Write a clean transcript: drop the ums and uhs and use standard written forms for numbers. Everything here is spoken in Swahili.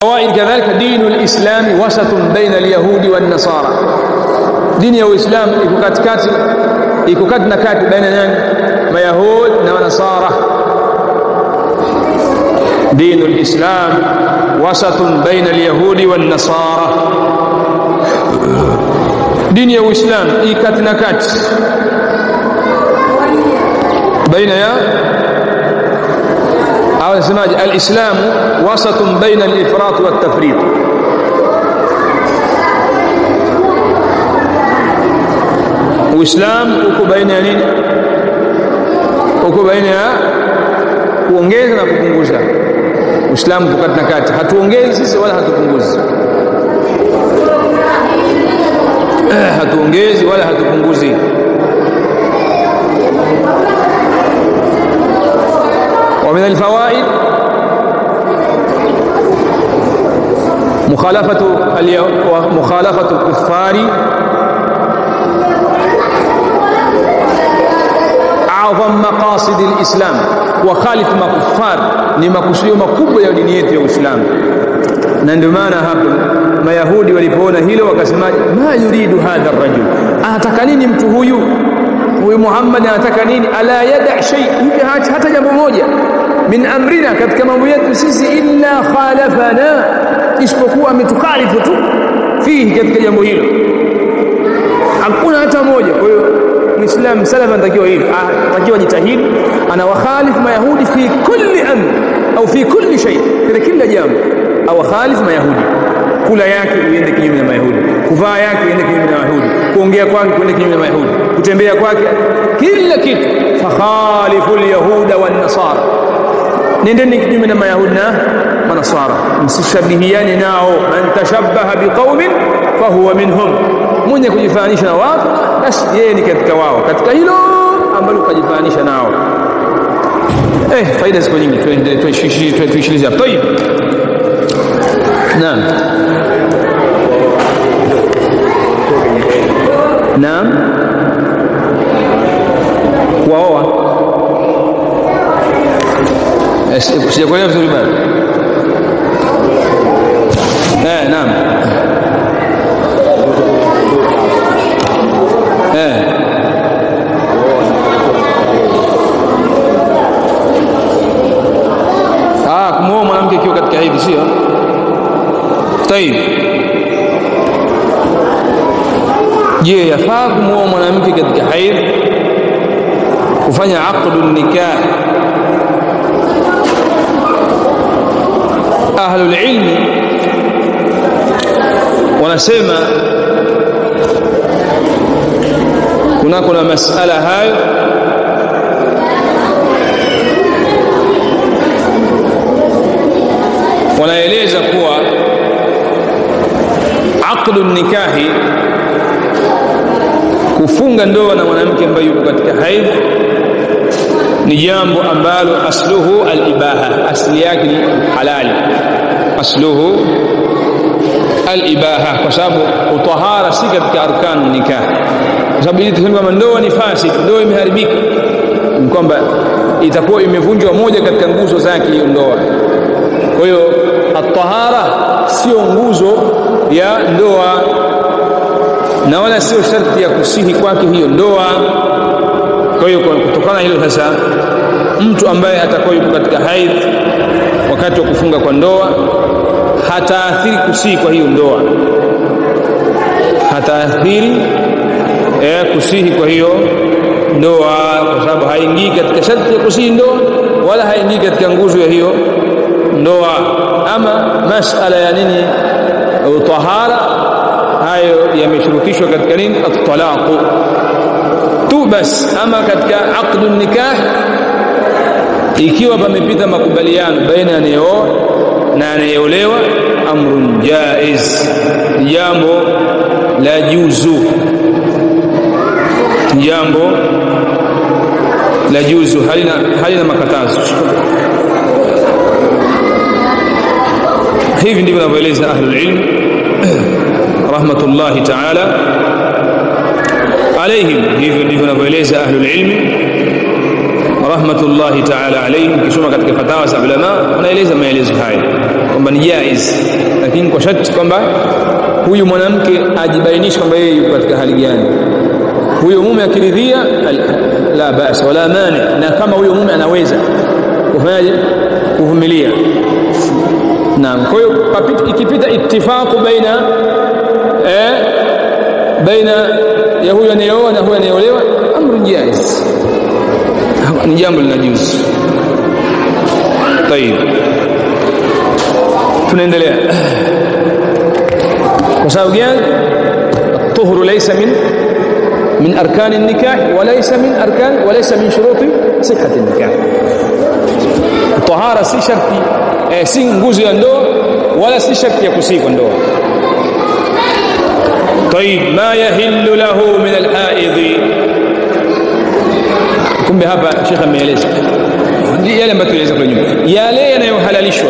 فوائد كذلك دين الإسلام وسط بين اليهود والنصارى. دين الإسلام iko kati na kati baina nani? Mayahud na Manasara. دين الإسلام وسط بين اليهود والنصارى. دين الإسلام iko na kati بين يا أو سماج الإسلام وسط بين الإفراط والتفريط. Uislamu uko baina ya nini? Uko baina ya kuongeza na kupunguza. Uislamu uko kati na kati, hatuongezi sisi wala hatupunguzi. Hatuongezi wala hatupunguzi. ومن الفوائد مخالفة الكفار أعظم مقاصد الإسلام. وخالف مكفار ni makusudio makubwa ya dini yetu ya Uislamu. Na ndio maana hapo Mayahudi walipoona hilo wakasema, ma yuridu hadha ar-rajul, anataka nini mtu huyu Muhammad, anataka nini? Ala yada shay, hata jambo moja min amrina, katika mambo yetu sisi, illa khalafana, isipokuwa ametukhalifu tu fihi, katika jambo hilo hakuna hata moja. Kwa hiyo Muislamu salafa anatakiwa hivi, anatakiwa jitahidi ana wakhalifu Mayahudi fi kulli amr au fi kulli shay, katika kila jambo au khalif Mayahudi. Kula yake iende kinyume na Mayahudi, kuvaa yake iende kinyume na Mayahudi, kuongea kwake iende kinyume na Mayahudi, kutembea kwake, kila kitu. Fakhalifu al-yahuda wan-nasara, nendeni kinyume na Mayahudi na Manasara, msishabihiane nao. Man tashabbaha biqaumin fahuwa minhum, mwenye kujifanisha na watu basi yeye ni katika wao, katika hilo ambalo kujifanisha nao. Faida ziko nyingi, tuishilize hapo. Tayeb, naam naam, waoa sijakuelewa vizuri bado. Naam, kumuoa mwanamke akiwa katika hedhi, sio? Tayeb, je, yafaa kumuoa mwanamke katika hedhi, kufanya aqdun nikah? Ahlul ilmi wanasema kuna masala hayo wanaeleza kuwa aqdun nikahi, kufunga ndoa na mwanamke ambaye yuko katika haidh, ni jambo ambalo asluhu al-ibaha, asli yake ni halali, asluhu al-ibaha, kwa sababu utahara si katika arkanu nikah. Kwa sababu ili tuseme kama ndoa ni fasid, ndoa imeharibika, ni kwamba itakuwa imevunjwa moja katika nguzo zake hiyo ndoa. Kwa hiyo at-tahara sio nguzo ya ndoa na wala sio sharti ya kusihi kwake hiyo ndoa. Kwa hiyo kutokana hilo sasa, mtu ambaye atakuwa yuko katika haidh wakati wa kufunga kwa ndoa hataathiri kusihi kwa hiyo ndoa, hataathiri kusihi kwa hiyo ndoa, kwa sababu haingii katika sharti ya kusihi ndoa wala haingii katika nguzo ya hiyo ndoa. Ama masala ya nini tahara, hayo yameshurutishwa katika nini? At-talaq tu bas. Ama katika aqdun nikah, ikiwa pamepita makubaliano baina ya anayeoa na anayeolewa, amrun jaiz, jambo la juzu, jambo la juzu, halina makatazo. Hivi ndivyo wanavyoeleza ahlul ilm rahmatullahi ta'ala alayhim, hivi ndivyo wanavyoeleza ahlul ilm rahmatullahi ta'ala alayhim. Kisoma katika fatawa za ulama wanaeleza maelezo haya. kwamba ni jaiz, lakini kwa sharti kwamba huyu mwanamke ajibainishe kwamba yeye yuko katika hali gani. Huyo mume akiridhia la basa wala mani, na kama huyo mume anaweza kufanyaje, kuvumilia. Naam, kwa hiyo ikipita ittifaqu baina ya huyo anayeoa na huyo anayeolewa, amru jaiz, ni jambo linajuzu. Tayeb, tunaendelea. Kwa sababu gani? الطهر ليس من أركان النكاح وليس من شروط صحة النكاح. الطهارة si sharti, si nguzo ya ndoa wala si sharti ya kusikwa ndoa. طيب, ما يحل له من الحائض. Kumbe hapa Sheikh ameeleza yale ambayo tueleza kwa nyuma, yale yanayohalalishwa